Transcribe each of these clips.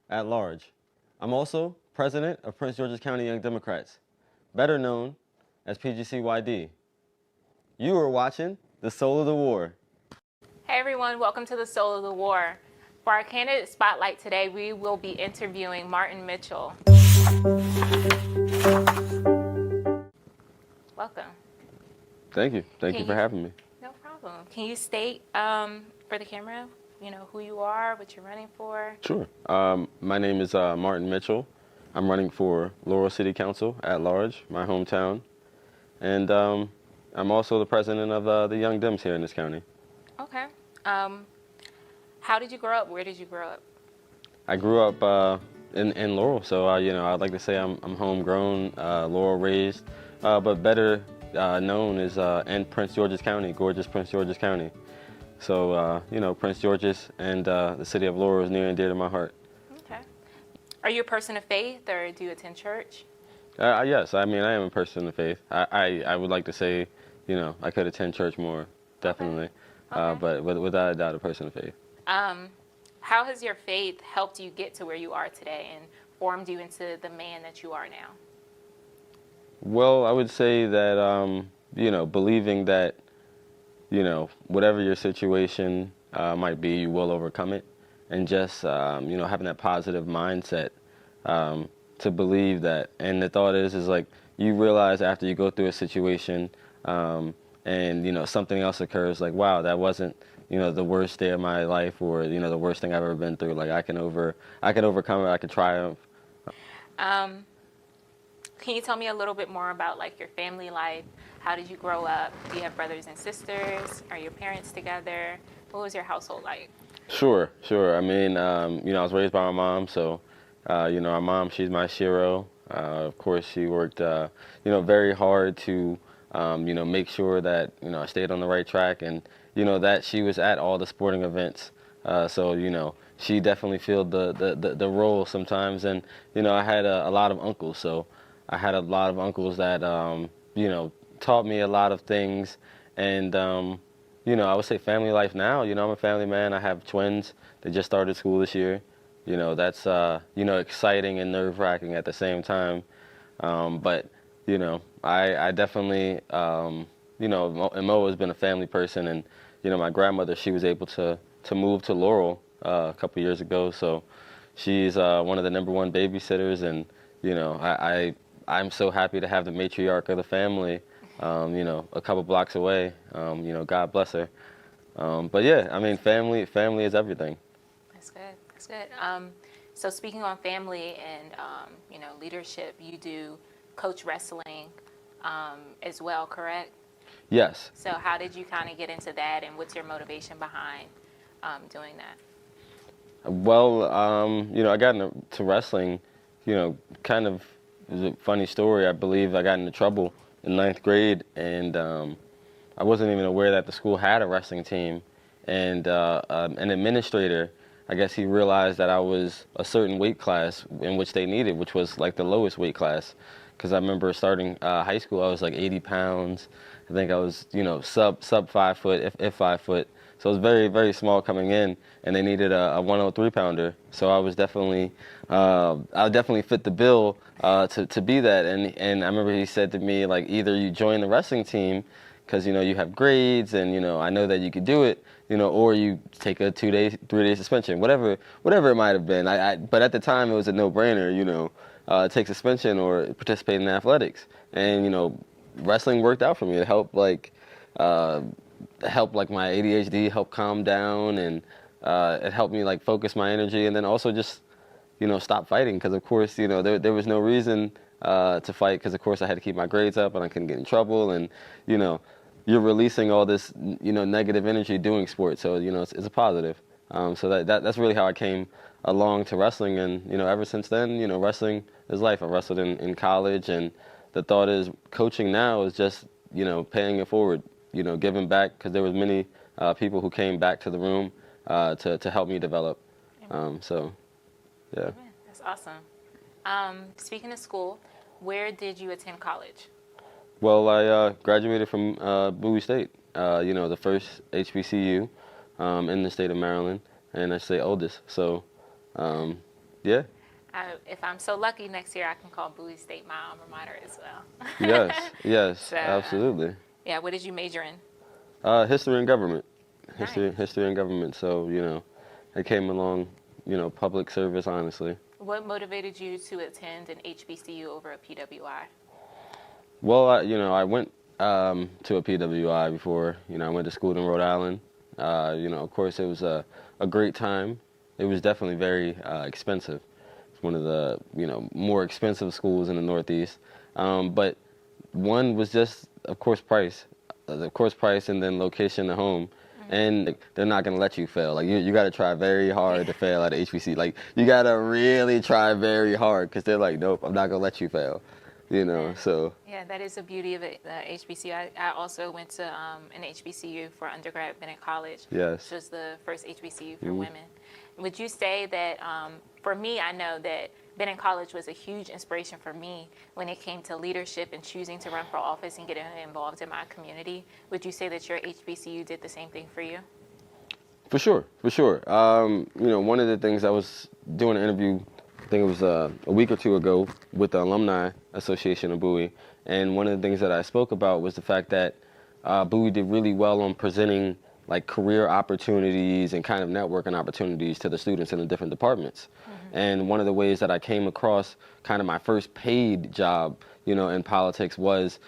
at large. I'm also president of Prince George's County Young Democrats, better known as PGCYD. You are watching The Soul of the War. Hey everyone, welcome to The Soul of the War. For our candidate spotlight today, we will be interviewing Martin Mitchell. Welcome. Thank you. Thank you for having me. No problem. Can you state for the camera, who you are, what you're running for? Sure. My name is Martin Mitchell. I'm running for Laurel City Council at large, my hometown. And I'm also the president of the Young Dems here in this county. Okay. How did you grow up? Where did you grow up? I grew up in Laurel, so I'd like to say I'm homegrown, Laurel raised, but better known as in Prince George's County, gorgeous Prince George's County. So Prince George's and the city of Laurel is near and dear to my heart. Okay. Are you a person of faith, or do you attend church? Yes, I mean I am a person of faith. I would like to say, I could attend church more, definitely, Okay. but without a doubt, a person of faith. How has your faith helped you get to where you are today and formed you into the man that you are now? Well, I would say that, believing that, whatever your situation might be, you will overcome it. And just, having that positive mindset to believe that. And the thought is like, you realize after you go through a situation and, something else occurs, like, wow, that wasn't, the worst day of my life or, the worst thing I've ever been through. Like, I can overcome it, I can triumph. Can you tell me a little bit more about like your family life? How did you grow up? Do you have brothers and sisters? Are your parents together? What was your household like? Sure. I mean, I was raised by my mom, so, our mom, she's my hero. Of course, she worked, very hard to, make sure that, I stayed on the right track and, that she was at all the sporting events. So, she definitely filled the role sometimes. And, I had a lot of uncles, so I had a lot of uncles that, taught me a lot of things. And, I would say family life now, I'm a family man. I have twins. They just started school this year. That's, exciting and nerve-wracking at the same time. But, I definitely, am always been a family person. And, my grandmother, she was able to move to Laurel a couple years ago. So she's one of the #1 babysitters. And, I'm so happy to have the matriarch of the family, a couple blocks away. God bless her. But yeah, I mean, family is everything. That's good. That's good. So speaking on family and leadership, you do coach wrestling as well, correct? Yes. So how did you kind of get into that, and what's your motivation behind doing that? Well, I got into wrestling, kind of, it was a funny story. I believe I got into trouble in 9th grade, and I wasn't even aware that the school had a wrestling team. And an administrator, I guess he realized that I was a certain weight class in which they needed, which was like the lowest weight class. Because I remember starting high school, I was like 80 pounds. I think I was, sub 5 foot, if 5 foot. So it was very, very small coming in, and they needed a 103 pounder. So I was definitely, I definitely fit the bill to be that. And I remember he said to me, like, either you join the wrestling team, because, you have grades, and, I know that you could do it, or you take a 2-day, 3-day suspension, whatever it might have been. But at the time, it was a no-brainer, take suspension or participate in athletics. And, wrestling worked out for me. It helped, like my ADHD, help calm down, and it helped me like focus my energy, and then also just stop fighting, because of course there was no reason to fight, because of course I had to keep my grades up and I couldn't get in trouble, and you're releasing all this negative energy doing sports, so it's a positive. So that's really how I came along to wrestling, and ever since then wrestling is life. I wrestled in college, and the thought is coaching now is just paying it forward, giving back, because there was many people who came back to the room to help me develop. So, yeah. That's awesome. Speaking of school, where did you attend college? Well, I graduated from Bowie State, the first HBCU in the state of Maryland, and I say oldest. So, Yeah. If I'm so lucky, next year I can call Bowie State my alma mater as well. Yes. Yes. So, Absolutely. yeah, what did you major in? History and government. Nice. History and government. So, I came along, public service, honestly. What motivated you to attend an HBCU over a PWI? Well, I went to a PWI before. I went to school in Rhode Island. Of course, it was a great time. It was definitely very expensive. It's one of the, more expensive schools in the Northeast. But one was just, of course, price. Of course, price and then location to home. And like, they're not going to let you fail. Like, you got to try very hard to fail at HBC. Like, you got to really try very hard because they're like, nope, I'm not going to let you fail. So. Yeah, that is the beauty of it, HBCU. I also went to an HBCU for undergrad at Bennett College, Yes. which was the first HBCU for women. Would you say that, for me, I know that Bennett College was a huge inspiration for me when it came to leadership and choosing to run for office and getting involved in my community. Would you say that your HBCU did the same thing for you? For sure, for sure. One of the things I was doing an interview, I think it was a week or two ago, with the Alumni Association of Bowie, and one of the things that I spoke about was the fact that Bowie did really well on presenting like career opportunities and kind of networking opportunities to the students in the different departments. And one of the ways that I came across kind of my first paid job, in politics was,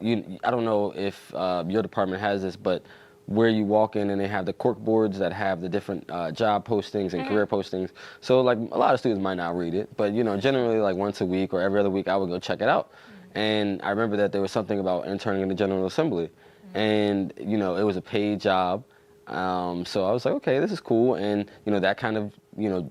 I don't know if your department has this, but where you walk in and they have the cork boards that have the different job postings and career postings. So like a lot of students might not read it, but generally like once a week or every other week I would go check it out. And I remember that there was something about interning in the General Assembly, and it was a paid job. So I was like, okay, this is cool, and that kind of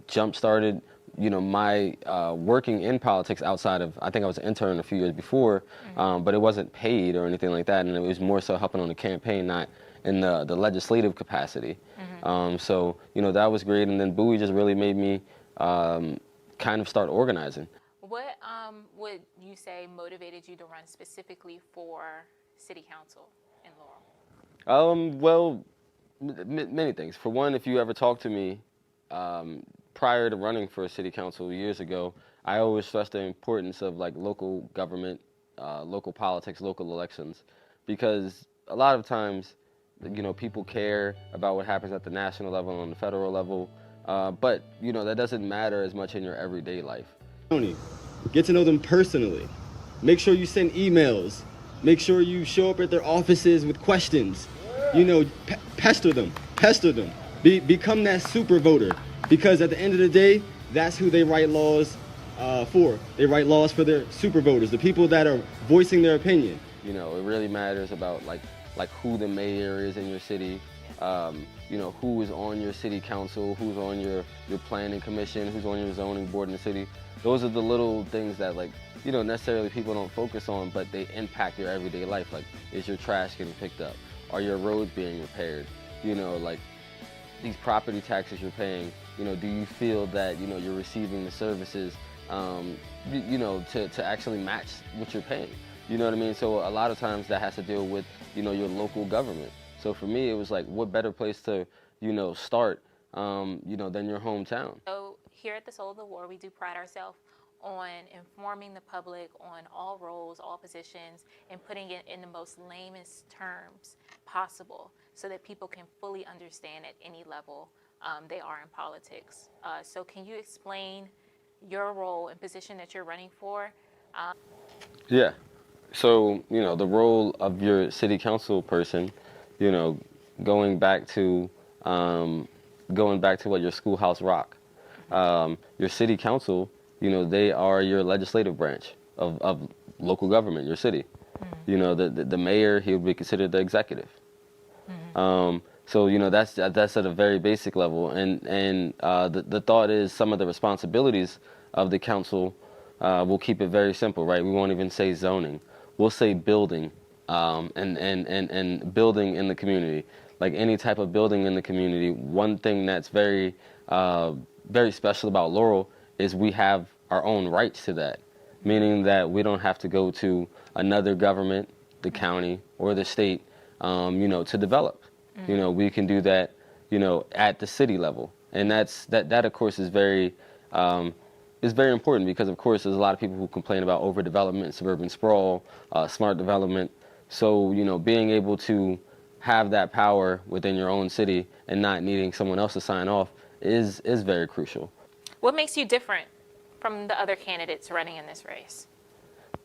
jump started my working in politics outside of, I think I was an intern a few years before, but it wasn't paid or anything like that, and it was more so helping on the campaign, not in the legislative capacity. So that was great, and then Bowie just really made me kind of start organizing. What would you say motivated you to run specifically for city council in Laurel? Well, many things. For one, if you ever talk to me prior to running for city council years ago, I always stressed the importance of like local government, local politics, local elections, because a lot of times, people care about what happens at the national level and on the federal level, but that doesn't matter as much in your everyday life. Get to know them personally. Make sure you send emails. Make sure you show up at their offices with questions. Pester them. Become that super voter, because at the end of the day, that's who they write laws for. They write laws for their super voters, the people that are voicing their opinion. It really matters about like who the mayor is in your city, who is on your city council, who's on your planning commission, who's on your zoning board in the city. Those are the little things that necessarily people don't focus on, but they impact your everyday life. Like, is your trash getting picked up? Are your roads being repaired? Like these property taxes you're paying, do you feel that, you're receiving the services, to actually match what you're paying? You know what I mean? So a lot of times that has to deal with, your local government. So for me, it was like, what better place to, start, than your hometown? So here at the Soul of the War, we do pride ourselves on informing the public on all roles, all positions, and putting it in the most lamest terms possible so that people can fully understand at any level they are in politics. So can you explain your role and position that you're running for? Yeah. So, the role of your city council person, going back to what your schoolhouse rock. Your city council, they are your legislative branch of local government, your city. The mayor, he would be considered the executive. So, that's at a very basic level. And the thought is some of the responsibilities of the council, we'll keep it very simple, right? We won't even say zoning. We'll say building, and building in the community. Like any type of building in the community, one thing that's very special about Laurel is we have our own rights to that, meaning that we don't have to go to another government, the county or the state, to develop. We can do that, at the city level, and that of course is very is very important because, of course, there's a lot of people who complain about overdevelopment, suburban sprawl, smart development. So, being able to have that power within your own city and not needing someone else to sign off is very crucial. What makes you different from the other candidates running in this race?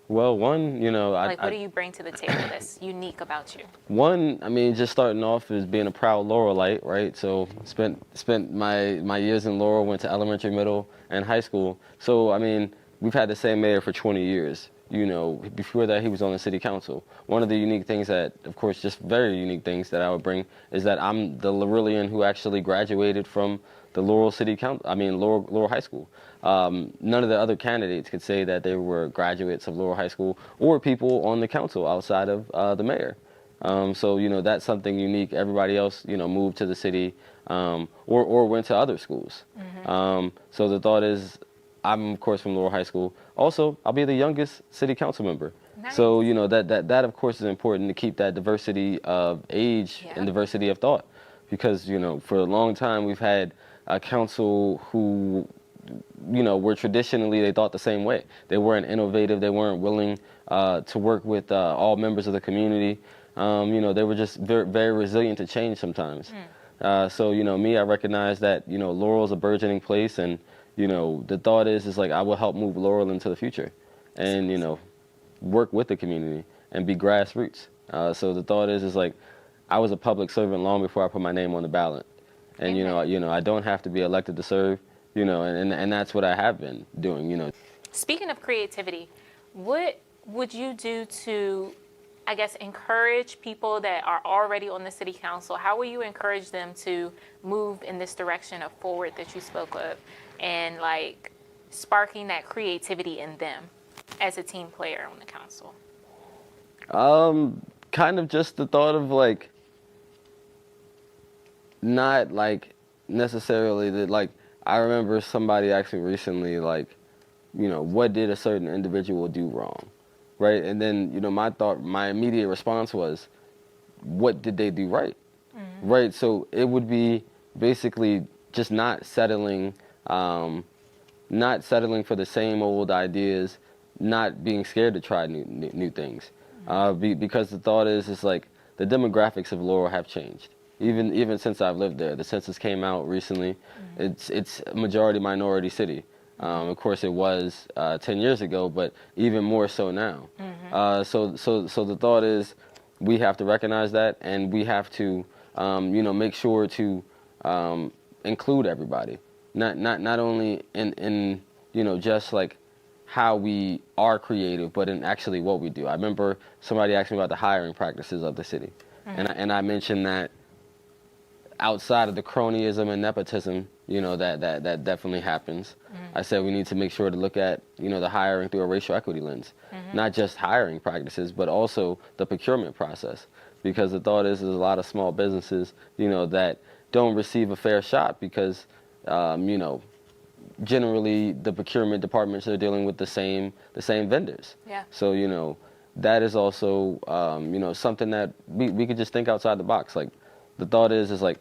Well, one, Like, what do you bring to the table that's unique about you? One, I mean, just starting off is being a proud Laurelite, right? So spent my years in Laurel, went to elementary, middle, and high school. So, I mean, we've had the same mayor for 20 years. Before that, he was on the city council. One of the unique things that, of course, just very unique things that I would bring is that I'm the Laurelian who actually graduated from the Laurel City Council, Laurel High School. None of the other candidates could say that they were graduates of Laurel High School or people on the council outside of the mayor. So, that's something unique. Everybody else, moved to the city or went to other schools. So the thought is, I'm, of course, from Laurel High School. Also, I'll be the youngest city council member. Nice. So, that, of course, is important to keep that diversity of age and diversity of thought. Because, for a long time, we've had a council who, were traditionally, they thought the same way. They weren't innovative. They weren't willing to work with all members of the community. They were just very, very resilient to change sometimes. So, me, I recognize that, Laurel's a burgeoning place. And, the thought is like, I will help move Laurel into the future and, work with the community and be grassroots. So the thought is like, I was a public servant long before I put my name on the ballot. And, I don't have to be elected to serve, and that's what I have been doing, Speaking of creativity, what would you do to, I guess, encourage people that are already on the city council? How will you encourage them to move in this direction of forward that you spoke of and like sparking that creativity in them as a team player on the council? Kind of just the thought of like, not like necessarily that, like, I remember somebody actually recently, like, what did a certain individual do wrong, right? And then, my immediate response was, what did they do right, right? So it would be basically just not settling for the same old ideas, not being scared to try new things, because the thought is like the demographics of Laurel have changed. Even since I've lived there, the census came out recently. It's a majority minority city. Of course, it was 10 years ago, but even more so now. So the thought is, we have to recognize that, and we have to, make sure to include everybody. Not only in just like how we are creative, but in actually what we do. I remember somebody asked me about the hiring practices of the city, and I mentioned that. Outside of the cronyism and nepotism, that definitely happens. I said we need to make sure to look at, the hiring through a racial equity lens. Not just hiring practices, but also the procurement process. Because the thought is there's a lot of small businesses, that don't receive a fair shot because, generally the procurement departments are dealing with the same vendors. Yeah. So, that is also, something that we could just think outside the box. Like, the thought is like,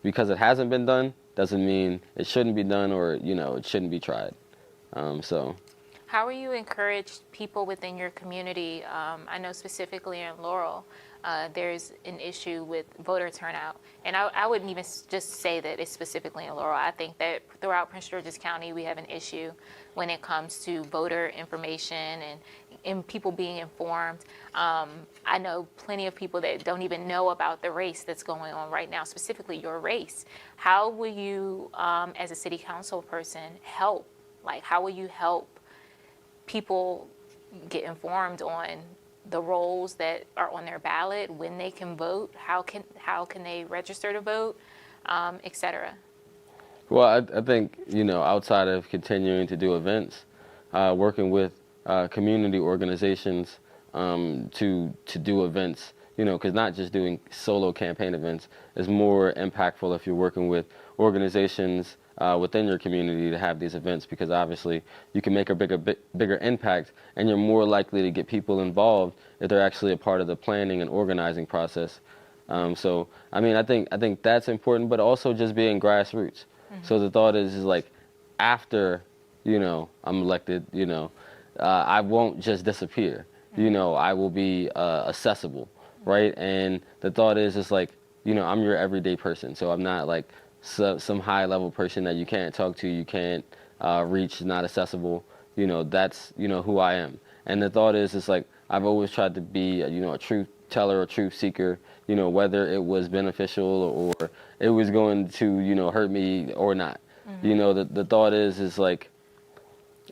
because it hasn't been done doesn't mean it shouldn't be done or, it shouldn't be tried. So. How will you encourage people within your community? I know specifically in Laurel, there's an issue with voter turnout. And I wouldn't even just say that it's specifically in Laurel. I think that throughout Prince George's County, we have an issue when it comes to voter information and people being informed. I know plenty of people that don't even know about the race that's going on right now, specifically your race. How will you, as a city council person, help? Like, how will you help people get informed on the roles that are on their ballot, when they can vote, how can they register to vote, et cetera? Well, I think, outside of continuing to do events, working with community organizations to do events, because not just doing solo campaign events is more impactful if you're working with organizations within your community to have these events, because obviously you can make a bigger impact, and you're more likely to get people involved if they're actually a part of the planning and organizing process. So, I think that's important, but also just being grassroots. So the thought is like, after, I'm elected, I won't just disappear. I will be accessible, right? And the thought is, it's like, I'm your everyday person, so I'm not like some high level person that you can't talk to, you can't reach, not accessible. That's who I am. And the thought is, it's like I've always tried to be, a truth teller, a truth seeker. Whether it was beneficial or it was going to, hurt me or not. The thought is like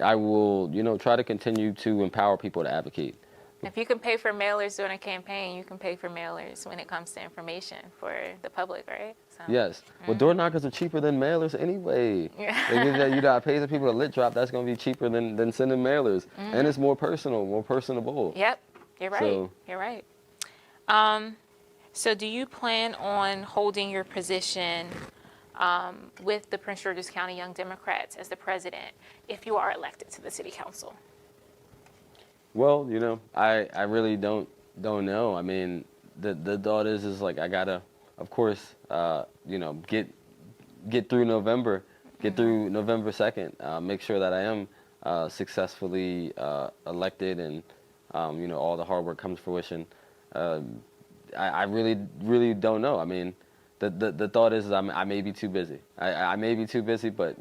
I will, try to continue to empower people to advocate. If you can pay for mailers during a campaign, you can pay for mailers when it comes to information for the public, right? So, Yes. Well, door knockers are cheaper than mailers anyway. Yeah. You got to pay the people to lit drop. That's going to be cheaper than sending mailers. And it's more personal, more personable. Yep, you're right. So, You're right. So do you plan on holding your position with the Prince George's County Young Democrats as the president if you are elected to the city council? well, I really don't know. I mean, the thought is like I gotta, of course, get through November, get through November 2nd, make sure that I am successfully elected, and all the hard work comes to fruition. I really don't know. I mean, the thought is I may be too busy. I may be too busy, but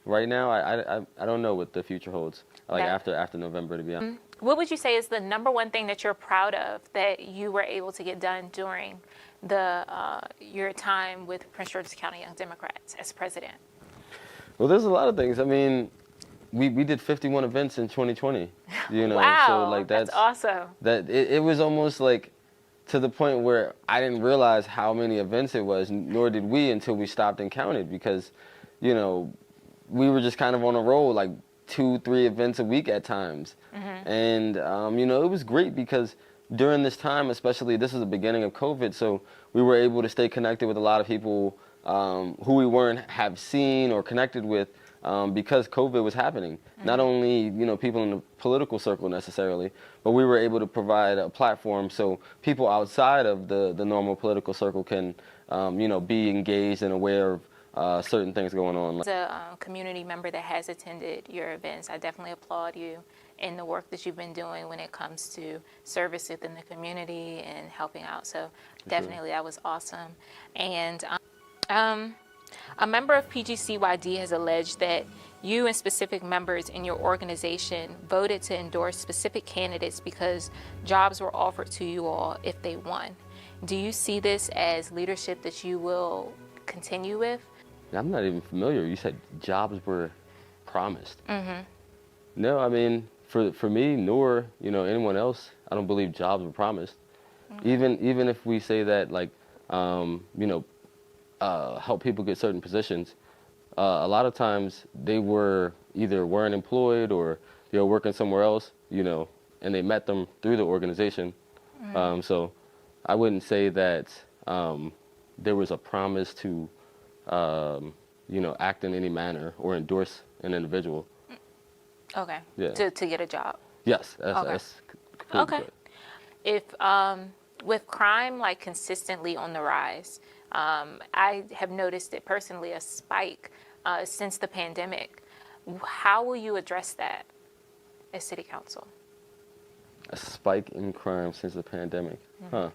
right now I don't know what the future holds. Like after November, to be honest. What would you say is the number one thing that you're proud of that you were able to get done during your time with Prince George's County Young Democrats as president? Well, there's a lot of things. I mean, we did 51 events in 2020. Wow, so like that's awesome. That it was almost like to the point where I didn't realize how many events it was, nor did we until we stopped and counted, because we were just kind of on a roll, like 2-3 events a week at times. And it was great because during this time, especially, this is the beginning of COVID, so we were able to stay connected with a lot of people who we weren't have seen or connected with because COVID was happening. Not only people in the political circle necessarily, but we were able to provide a platform so people outside of the normal political circle can be engaged and aware of certain things going on. As a community member that has attended your events, I definitely applaud you in the work that you've been doing when it comes to service within the community and helping out. So definitely that was awesome. And a member of PGCYD has alleged that you and specific members in your organization voted to endorse specific candidates because jobs were offered to you all if they won. Do you see this as leadership that you will continue with? I'm not even familiar. You said jobs were promised. No, I mean, for me, nor anyone else, I don't believe jobs were promised. Even if we say that, like, help people get certain positions, a lot of times they were either weren't employed or they were working somewhere else, and they met them through the organization. So I wouldn't say that there was a promise to act in any manner or endorse an individual. Okay. Yeah. To get a job. Yes. Okay. That's completely Okay. correct. If with crime like consistently on the rise, I have noticed it personally a spike since the pandemic. How will you address that as City Council? A spike in crime since the pandemic. Huh.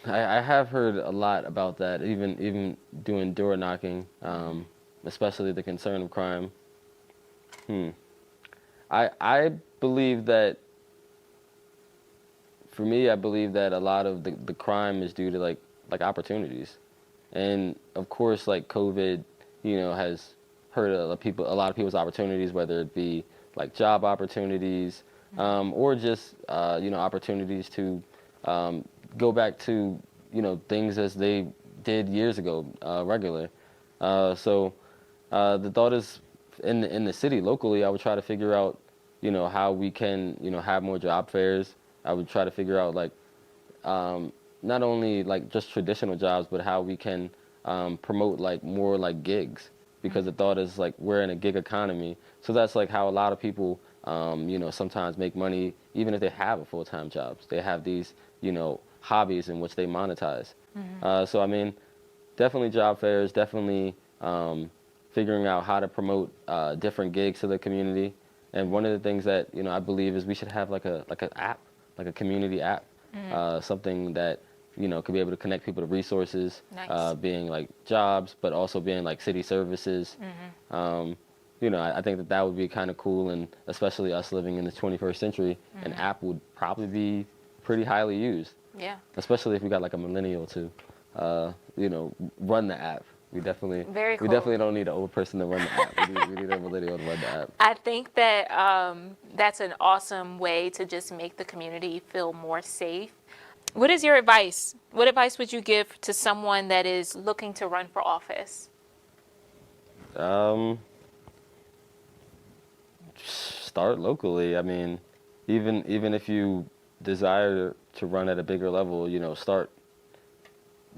I have heard a lot about that, even doing door knocking, especially the concern of crime. I believe that, for me, I believe that a lot of the crime is due to like opportunities. And of course, like COVID, has hurt a lot of people's opportunities, whether it be like job opportunities, or just, opportunities to go back to, things as they did years ago, regularly. So the thought is, in the city, locally, I would try to figure out, how we can, have more job fairs. I would try to figure out, like, not only, like, just traditional jobs, but how we can promote, like, more, like, gigs. Because the thought is, like, we're in a gig economy. So that's, like, how a lot of people, sometimes make money, even if they have a full-time job. They have these, hobbies in which they monetize. So, I mean, definitely job fairs, definitely, figuring out how to promote different gigs to the community. And one of the things that I believe is we should have like an app, like a community app, something that could be able to connect people to resources, Nice. being like jobs, but also being like city services. I think that would be kind of cool, and especially us living in the 21st century, an app would probably be pretty highly used. Yeah. Especially if we got like a millennial to, run the app. Very cool. We definitely don't need an old person to run the app. We need a millennial to run the app. I think that that's an awesome way to just make the community feel more safe. What is your advice? What advice would you give to someone that is looking to run for office? Start locally. I mean, even if you desire to run at a bigger level, start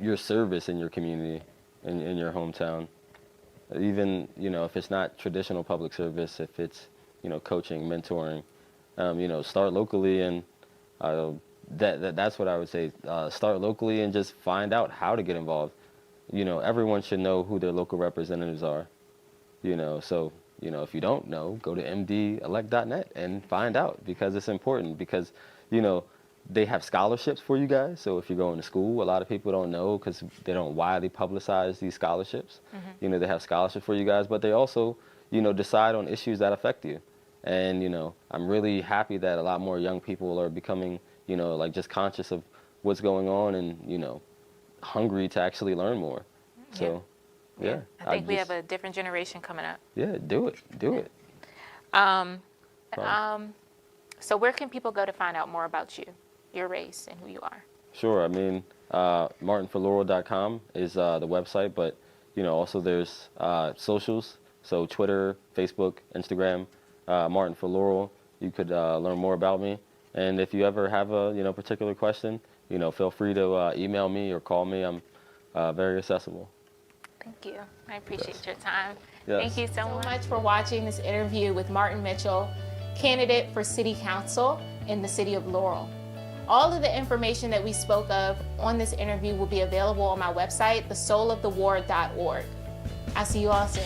your service in your community, in your hometown. Even, if it's not traditional public service, if it's, coaching, mentoring, start locally, and that's what I would say. Start locally and just find out how to get involved. Everyone should know who their local representatives are. So if you don't know, go to mdelect.net and find out, because it's important, because they have scholarships for you guys. So if you're going to school, a lot of people don't know because they don't widely publicize these scholarships. They have scholarships for you guys, but they also decide on issues that affect you. And I'm really happy that a lot more young people are becoming like just conscious of what's going on, and hungry to actually learn more. So yeah, I think we have a different generation coming up. Yeah, do it. So where can people go to find out more about you, your race, and who you are? Sure. I mean, martinforlaurel.com is the website, but also there's socials. So Twitter, Facebook, Instagram, Martin for Laurel. You could learn more about me. And if you ever have a particular question, feel free to email me or call me. I'm very accessible. Thank you. I appreciate your time. Yes. Thank you so much for watching this interview with Martin Mitchell, candidate for City Council in the city of Laurel. All of the information that we spoke of on this interview will be available on my website, thesouloftheward.org. I'll see you all soon.